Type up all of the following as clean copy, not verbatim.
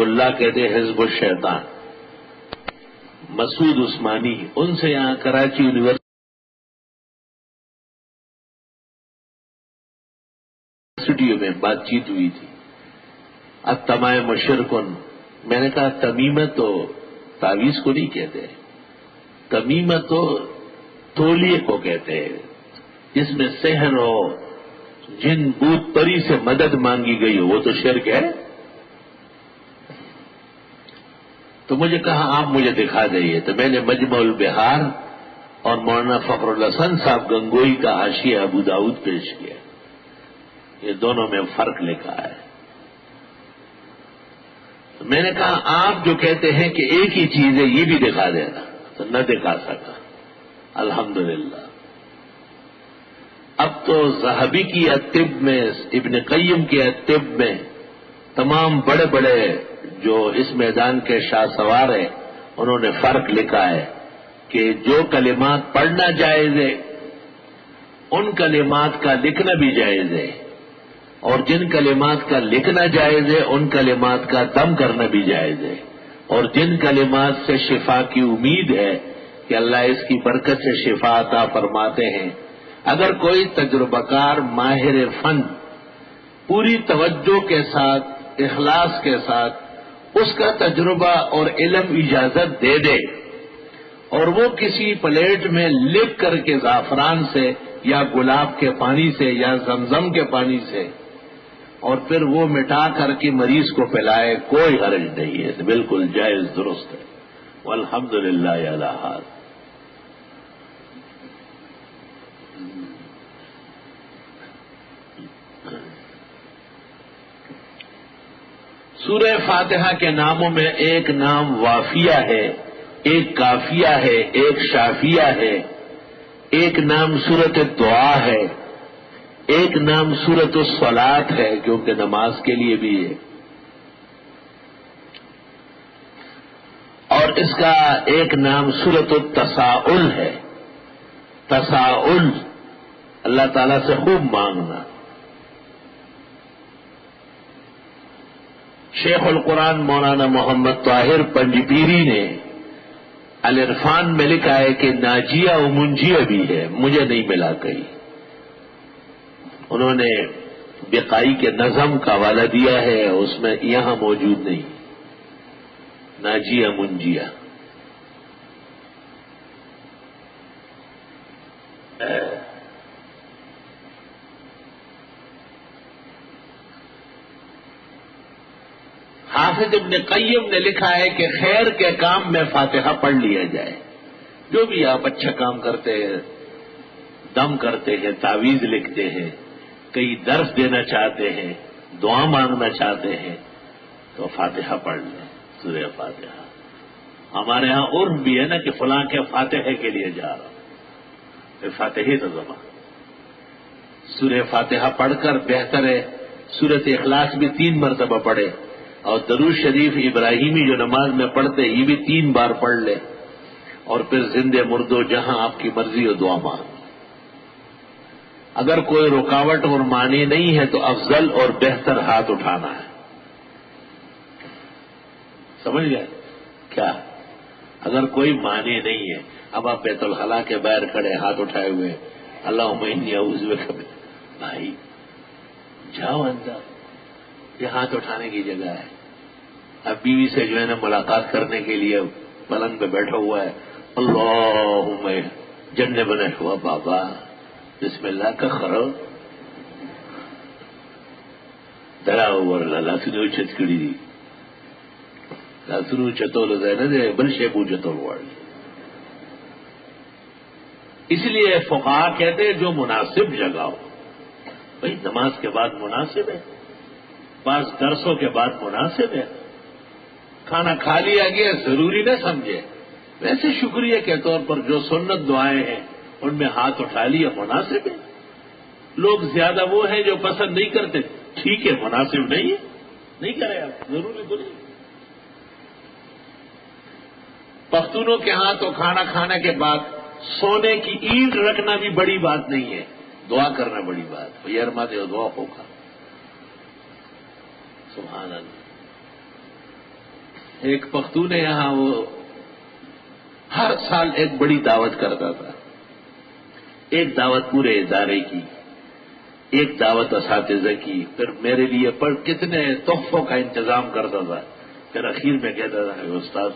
اللہ کہتے حزب الشیطان، مسعود عثمانی، ان سے یہاں کراچی یونیورسٹی میں بات چیت ہوئی تھی۔ التمائم شرکن، میں نے کہا تمیمت تو تعویذ کو نہیں کہتے، تمیمت تو تولیے کو کہتے ہیں، جس میں سحر ہو، جن بت پری سے مدد مانگی گئی ہو، وہ تو شرک ہے۔ تو مجھے کہا آپ مجھے دکھا دیں، تو میں نے مجمع البحار اور مولانا فخر الحسن صاحب گنگوئی کا حاشیہ ابو داؤد پیش کیا، یہ دونوں میں فرق لکھا ہے۔ تو میں نے کہا آپ جو کہتے ہیں کہ ایک ہی چیز ہے یہ بھی دکھا دینا، تو نہ دکھا سکا الحمدللہ۔ اب تو ذہبی کی الطب میں، ابن قیم کی الطب میں، تمام بڑے بڑے جو اس میدان کے شاہ سوار ہیں انہوں نے فرق لکھا ہے کہ جو کلمات پڑھنا جائز ہے ان کلمات کا لکھنا بھی جائز ہے، اور جن کلمات کا لکھنا جائز ہے ان کلمات کا دم کرنا بھی جائز ہے، اور جن کلمات سے شفا کی امید ہے کہ اللہ اس کی برکت سے شفا عطا فرماتے ہیں، اگر کوئی تجربہ کار ماہر فن پوری توجہ کے ساتھ، اخلاص کے ساتھ اس کا تجربہ اور علم اجازت دے دے، اور وہ کسی پلیٹ میں لکھ کر کے زعفران سے یا گلاب کے پانی سے یا زمزم کے پانی سے اور پھر وہ مٹا کر کے مریض کو پلائے، کوئی حرج نہیں ہے، بالکل جائز درست ہے، والحمدللہ علی حال۔ سورہ فاتحہ کے ناموں میں ایک نام وافیہ ہے، ایک کافیہ ہے، ایک شافیہ ہے، ایک نام سورۃ دعا ہے، ایک نام سورۃ الصلاۃ ہے کیونکہ نماز کے لیے بھی ہے، اور اس کا ایک نام سورۃ التساؤل ہے۔ تساؤل، اللہ تعالیٰ سے خوب مانگنا۔ شیخ القرآن مولانا محمد طاہر پنجپیری نے العرفان میں لکھا ہے کہ ناجیہ و منجیہ بھی ہے، مجھے نہیں ملا کہیں۔ انہوں نے بقائی کے نظم کا حوالہ دیا ہے، اس میں یہاں موجود نہیں، ناجیہ منجیہ۔ حافظ ابن قیم نے لکھا ہے کہ خیر کے کام میں فاتحہ پڑھ لیا جائے، جو بھی آپ اچھا کام کرتے ہیں، دم کرتے ہیں، تعویذ لکھتے ہیں، کئی درس دینا چاہتے ہیں، دعا مانگنا چاہتے ہیں، تو فاتحہ پڑھ لیں، سورہ فاتحہ۔ ہمارے ہاں عرف بھی ہے نا کہ فلاں کے فاتحے کے لیے جا رہا ہوں، پھر فاتحے تو زبان، سورہ فاتحہ پڑھ کر بہتر ہے سورۃ اخلاص بھی 3 مرتبہ پڑھے، اور درود شریف ابراہیمی جو نماز میں پڑھتے یہ بھی 3 بار پڑھ لے، اور پھر زندے مردو جہاں آپ کی مرضی ہو دعا مانگ۔ اگر کوئی رکاوٹ اور معنی نہیں ہے تو افضل اور بہتر ہاتھ اٹھانا ہے، سمجھ گئے کیا؟ اگر کوئی معنی نہیں ہے، اب آپ بیت الخلاء کے باہر کھڑے ہاتھ اٹھائے ہوئے، اللہم انی اعوذ بک، بھائی جاؤ اندر، یہ ہاتھ اٹھانے کی جگہ ہے۔ اب بیوی سے جو ہے نا ملاقات کرنے کے لیے پلنگ پہ بیٹھا ہوا ہے، اللہم جننے بنے ہوا بابا بسم اللہ کا خرو درا اوور لاسنو چتکڑی دی لاسنو چتول دے بل شیبو چتول واڑی۔ اس لیے فقہا کہتے ہیں جو مناسب جگہ ہو، بھائی نماز کے بعد مناسب ہے، بعض درسوں کے بعد مناسب ہے، کھانا کھا لیا گیا ضروری نہ سمجھے، ویسے شکریہ کے طور پر جو سنت دعائیں ہیں ان میں ہاتھ اٹھا لیا مناسب ہے۔ لوگ زیادہ وہ ہیں جو پسند نہیں کرتے، ٹھیک ہے مناسب نہیں ہے، نہیں کرے آپ، ضروری تو نہیں۔ پختونوں کے ہاں تو کھانا کھانے کے بعد سونے کی اینٹ رکھنا بھی بڑی بات نہیں ہے، دعا کرنا بڑی بات، بھائی ارما دے دعا ہوگا، سبحان اللہ۔ ایک پختون ہے یہاں، وہ ہر سال ایک بڑی دعوت کرتا تھا، ایک دعوت پورے ادارے کی، ایک دعوت اساتذہ کی، پھر میرے لیے پر کتنے تحفوں کا انتظام کرتا تھا، پھر اخیر میں کہتا تھا کہ استاد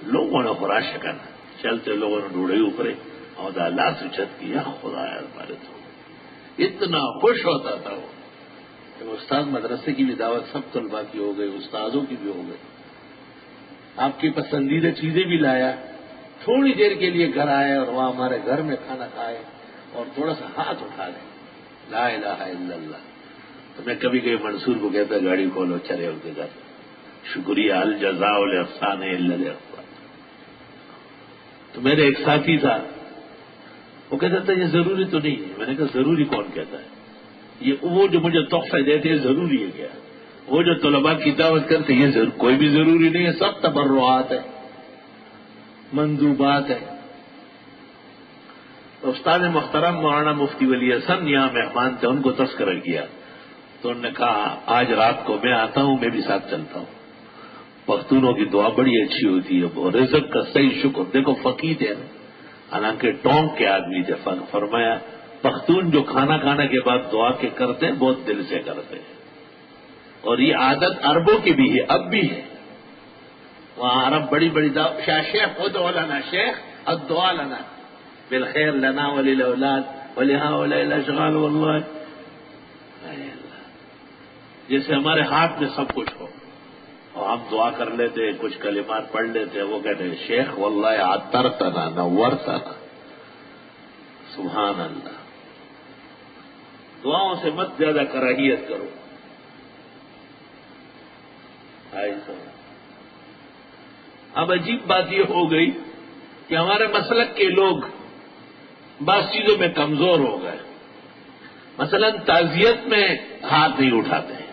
لوگوں نے خراش کرنا، چلتے لوگوں نے ڈھوڑے اوپرے اور اللہ سے چھت کی، یا خدا ہے ہمارے تو اتنا خوش ہوتا تھا وہ کہ استاد مدرسے کی بھی دعوت سب طلباء کی ہو گئی، استاذوں کی بھی ہو گئی، آپ کی پسندیدہ چیزیں بھی لایا، تھوڑی دیر کے لیے گھر آئے اور وہاں ہمارے گھر میں کھانا کھائے اور تھوڑا سا ہاتھ اٹھا لیں، لا الہ الا اللہ۔ تو میں کبھی کبھی منصور کو کہتا گاڑی کھولو چلے ان کے گھر، شکریہ الجزاء الاحسان الا الاحسان۔ تو میرے ایک ساتھی تھا، وہ کہتا تھا یہ ضروری تو نہیں ہے، میں نے کہا ضروری کون کہتا ہے، یہ وہ جو مجھے تحفے دیتے ہیں ضروری ہے کیا؟ وہ جو طلباء کی دعوت کرتے یہ کوئی بھی ضروری نہیں ہے، سب تبرعات ہے، مندوبات ہے۔ استاد محترم مولانا مفتی ولی حسن یہاں مہمان تھے، ان کو تذکرہ کیا تو انہوں نے کہا آج رات کو میں آتا ہوں، میں بھی ساتھ چلتا ہوں۔ پختونوں کی دعا بڑی اچھی ہوتی ہے، وہ رزق کا صحیح شکر، دیکھو فقیر ہے حالانکہ ٹونک کے آدمی تھے، فرمایا پختون جو کھانا کھانے کے بعد دعا کے کرتے ہیں بہت دل سے کرتے ہیں، اور یہ عادت عربوں کی بھی ہے، اب بھی ہے، وہاں عرب بڑی بڑی دعا، شیخ ادعو لنا، شیخ الدعا لنا بالخیر لنا وللاولاد ولهؤلاء الاشغال والله، جیسے ہمارے ہاتھ میں سب کچھ ہو اور ہم دعا کر لیتے، کچھ کلمات پڑھ لیتے، وہ کہتے ہیں شیخ واللہ عطرتنا نورتنا، سبحان اللہ۔ دعاؤں سے مت زیادہ کراہیت کرو۔ اب عجیب بات یہ ہو گئی کہ ہمارے مسلک کے لوگ بعض چیزوں میں کمزور ہو گئے، مثلا تعزیت میں ہاتھ نہیں اٹھاتے ہیں۔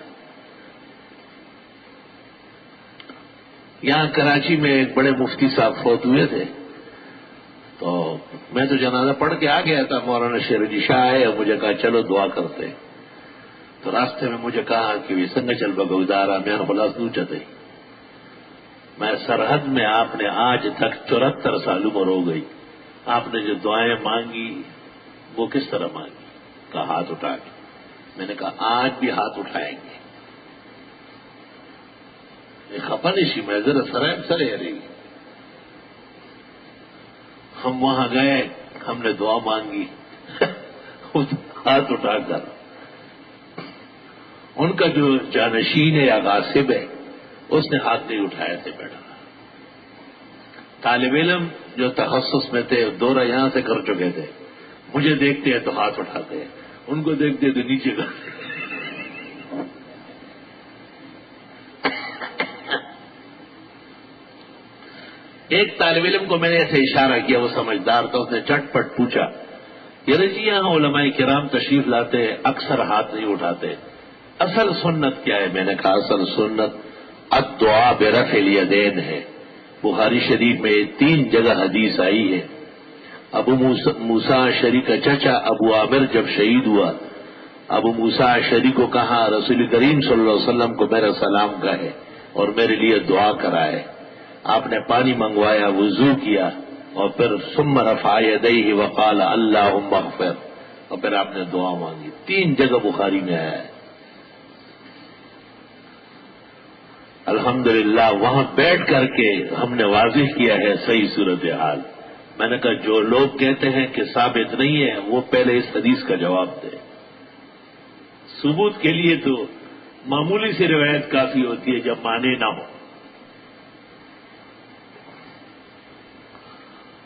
یہاں کراچی میں ایک بڑے مفتی صاحب فوت ہوئے تھے، تو میں تو جنازہ پڑھ کے آ گیا تھا، مولانا شیر علی شاہ آئے اور مجھے کہا چلو دعا کرتے، تو راستے میں مجھے کہا کہ یہ سنگ چل بگودارا میں خلاص نو چتے، میں سرحد میں آپ نے آج تک 74 سال عمر ہو گئی، آپ نے جو دعائیں مانگی وہ کس طرح مانگی؟ کہا ہاتھ اٹھا کے۔ میں نے کہا آج بھی ہاتھ اٹھائیں گے، خپنشی میں ذرا سرائم سرے رہی۔ ہم وہاں گئے، ہم نے دعا مانگی ہاتھ اٹھا کر، ان کا جو جانشین ہے یا غاصب ہے اس نے ہاتھ نہیں اٹھائے تھے بیٹھا۔ طالب علم جو تخصص میں تھے دورہ یہاں سے کر چکے تھے، مجھے دیکھتے ہیں تو ہاتھ اٹھاتے ہیں، ان کو دیکھتے تو نیچے کرتے۔ ایک طالب علم کو میں نے ایسے اشارہ کیا، وہ سمجھدار تھا، اس نے چٹ پٹ پوچھا یار جی یہاں علماء کرام تشریف لاتے ہیں اکثر ہاتھ نہیں اٹھاتے، اصل سنت کیا ہے؟ میں نے کہا اصل سنت الدعاء برفع الیدین ہے۔ بخاری شریف میں 3 جگہ حدیث آئی ہے۔ ابو موسیٰ اشعری کا چچا ابو عامر جب شہید ہوا، ابو موسیٰ اشعری کو کہا رسول کریم صلی اللہ علیہ وسلم کو میرا سلام کہے اور میرے لیے دعا کرائے۔ آپ نے پانی منگوایا، وضو کیا اور پھر ثم رفع یدیہ وقال اللہم اغفر، اور پھر آپ نے دعا مانگی۔ 3 جگہ بخاری میں آیا ہے۔ الحمدللہ وہاں بیٹھ کر کے ہم نے واضح کیا ہے صحیح صورتحال۔ میں نے کہا جو لوگ کہتے ہیں کہ ثابت نہیں ہے وہ پہلے اس حدیث کا جواب دے۔ ثبوت کے لیے تو معمولی سی روایت کافی ہوتی ہے جب مانے نہ ہو۔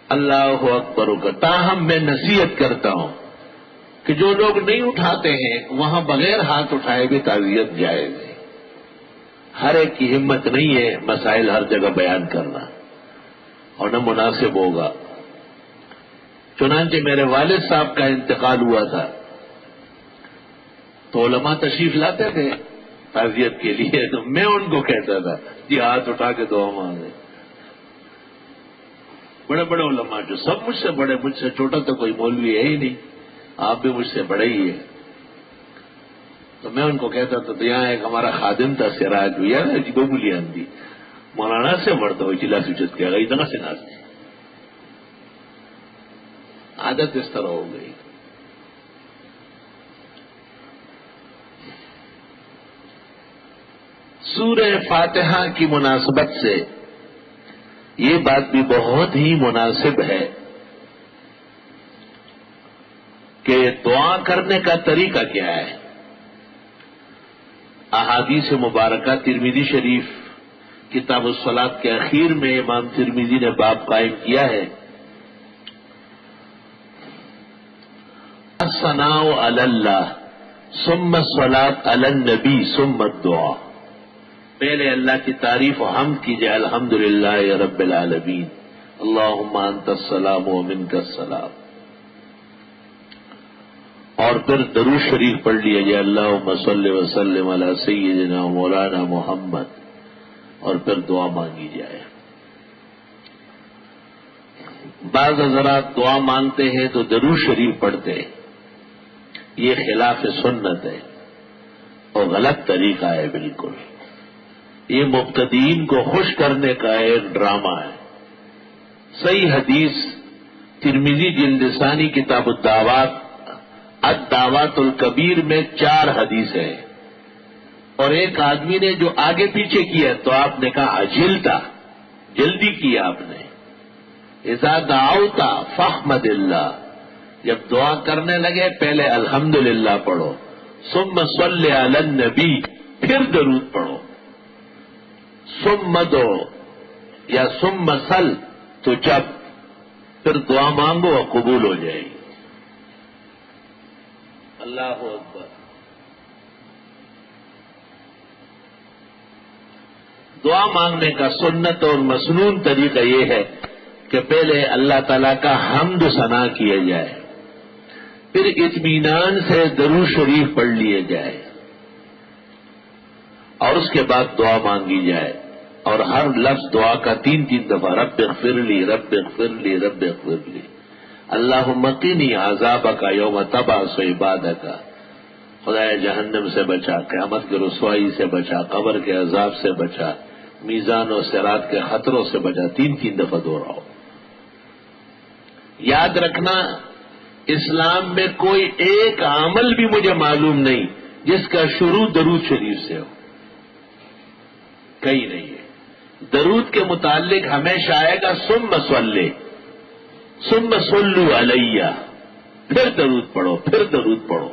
اللہ اکبر کا تاہم میں نصیحت کرتا ہوں کہ جو لوگ نہیں اٹھاتے ہیں وہاں بغیر ہاتھ اٹھائے بھی تعزیت جائز ہے۔ ہر ایک کی ہمت نہیں ہے مسائل ہر جگہ بیان کرنا، اور نہ مناسب ہوگا۔ چنانچہ میرے والد صاحب کا انتقال ہوا تھا تو علماء تشریف لاتے تھے تعزیت کے لیے، تو میں ان کو کہتا تھا جی ہاتھ اٹھا کے دعا مانگے۔ بڑے بڑے علماء جو سب مجھ سے بڑے، مجھ سے چھوٹا تو کوئی مولوی ہے ہی نہیں، آپ بھی مجھ سے بڑے ہی ہیں، تو میں ان کو کہتا تھا تو یہاں ایک ہمارا خادم تھا سراج بھیا جی ببولی اندھی، مولانا سے مرد ہو چلا سوچت کیا گئی اتنا سے ناچتے عادت اس طرح ہو گئی. سورہ فاتحہ کی مناسبت سے یہ بات بھی بہت ہی مناسب ہے کہ دعا کرنے کا طریقہ کیا ہے. احادیث مبارکہ ترمذی شریف کتاب الصلاۃ کے اخیر میں امام ترمذی نے باب قائم کیا ہے. الثناء علی اللہ ثم الصلاۃ علی النبی ثم الدعاء. پہلے اللہ کی تعریف و حمد کیجئے الحمدللہ رب العالمین اللہم انت السلام و منک السلام. اور پھر درود شریف پڑھ لیا جائے اللہم صلی وسلم علی سیدنا مولانا محمد. اور پھر دعا مانگی جائے. بعض حضرات دعا مانگتے ہیں تو درود شریف پڑھتے ہیں. یہ خلاف سنت ہے اور غلط طریقہ ہے بالکل. یہ مبتدئین کو خوش کرنے کا ایک ڈرامہ ہے. صحیح حدیث ترمذی جلد ثانی کتاب الدعوات الکبیر میں 4 حدیث ہے. اور ایک آدمی نے جو آگے پیچھے کیا تو آپ نے کہا عجلتا، جلدی کیا آپ نے. اذا دعوت فاحمد اللہ، جب دعا کرنے لگے پہلے الحمدللہ پڑھو، ثم صلی علی النبی، پھر درود پڑھو، ثم دو یا ثم صل، تو جب پھر دعا مانگو اور قبول ہو جائے گی. اللہ اکبر. دعا مانگنے کا سنت اور مسنون طریقہ یہ ہے کہ پہلے اللہ تعالیٰ کا حمد و ثنا کیا جائے، پھر اطمینان سے درود شریف پڑھ لیے جائے اور اس کے بعد دعا مانگی جائے. اور ہر لفظ دعا کا 3 دفعہ رب اغفر لی رب اغفر لی رب اغفر لی، اللہم قنی عذابک یوم تبعث عبادک، خدایا جہنم سے بچا، قیامت کی رسوائی سے بچا، قبر کے عذاب سے بچا، میزان و صراط کے خطروں سے بچا. 3 دفعہ دہراؤ. یاد رکھنا اسلام میں کوئی ایک عمل بھی مجھے معلوم نہیں جس کا شروع درود شریف سے ہو، کہیں نہیں ہے. درود کے متعلق ہمیشہ آئے گا ثم صلی، ثم صلو علیہ، پھر درود پڑھو، پھر درود پڑھو.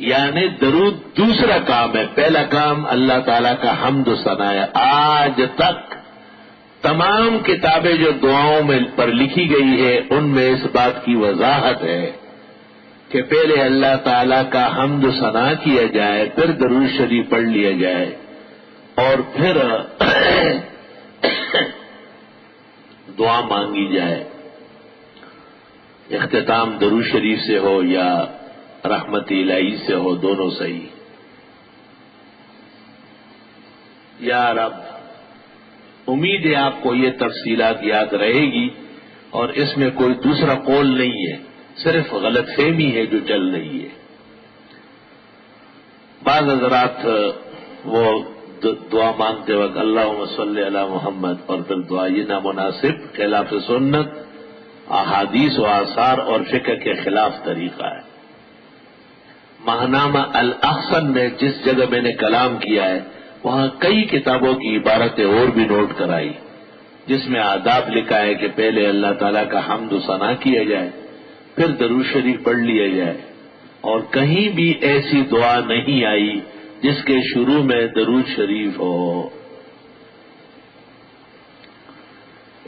یعنی درود دوسرا کام ہے، پہلا کام اللہ تعالیٰ کا حمد و ثنا ہے. آج تک تمام کتابیں جو دعاؤں میں پر لکھی گئی ہے ان میں اس بات کی وضاحت ہے کہ پہلے اللہ تعالیٰ کا حمد و ثنا کیا جائے، پھر درود شریف پڑھ لیا جائے اور پھر دعا مانگی جائے. اختتام درود شریف سے ہو یا رحمت الہی سے ہو، دونوں صحیح. یا رب، امید ہے آپ کو یہ تفصیلات یاد رہے گی اور اس میں کوئی دوسرا قول نہیں ہے، صرف غلط فہمی ہے جو چل رہی ہے. بعض حضرات وہ دعا مانگتے وقت اللہم صلی علی محمد اور پھر دعا، یہ نامناسب، خلاف سنت، احادیث و آثار اور فقہ کے خلاف طریقہ ہے. ماہنامہ الاحسن میں جس جگہ میں نے کلام کیا ہے وہاں کئی کتابوں کی عبارتیں اور بھی نوٹ کرائی جس میں آداب لکھا ہے کہ پہلے اللہ تعالیٰ کا حمد و ثنا کیا جائے، پھر درود شریف پڑھ لیا جائے. اور کہیں بھی ایسی دعا نہیں آئی جس کے شروع میں درود شریف ہو.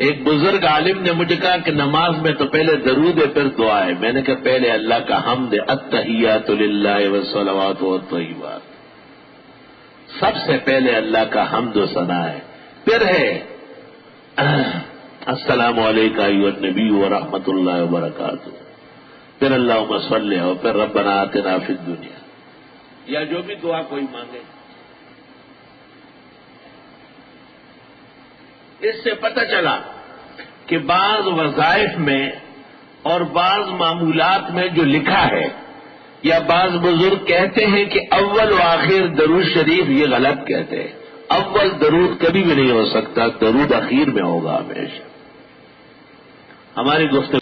ایک بزرگ عالم نے مجھے کہا کہ نماز میں تو پہلے درود ہے پھر دعا ہے. میں نے کہا پہلے اللہ کا حمد، التحیات للہ والصلوات والطیبات، سب سے پہلے اللہ کا حمد و ثنا ہے، پھر ہے السلام علیکم ایھا النبی ورحمۃ اللہ وبرکاتہ، پھر اللہم صلی اور پھر ربنا آتنا فی الدنیا، یا جو بھی دعا کوئی مانگے. اس سے پتہ چلا کہ بعض وظائف میں اور بعض معمولات میں جو لکھا ہے یا بعض بزرگ کہتے ہیں کہ اول و آخر درود شریف، یہ غلط کہتے ہیں. اول درود کبھی بھی نہیں ہو سکتا، درود اخیر میں ہوگا ہمیشہ. ہماری گفتگو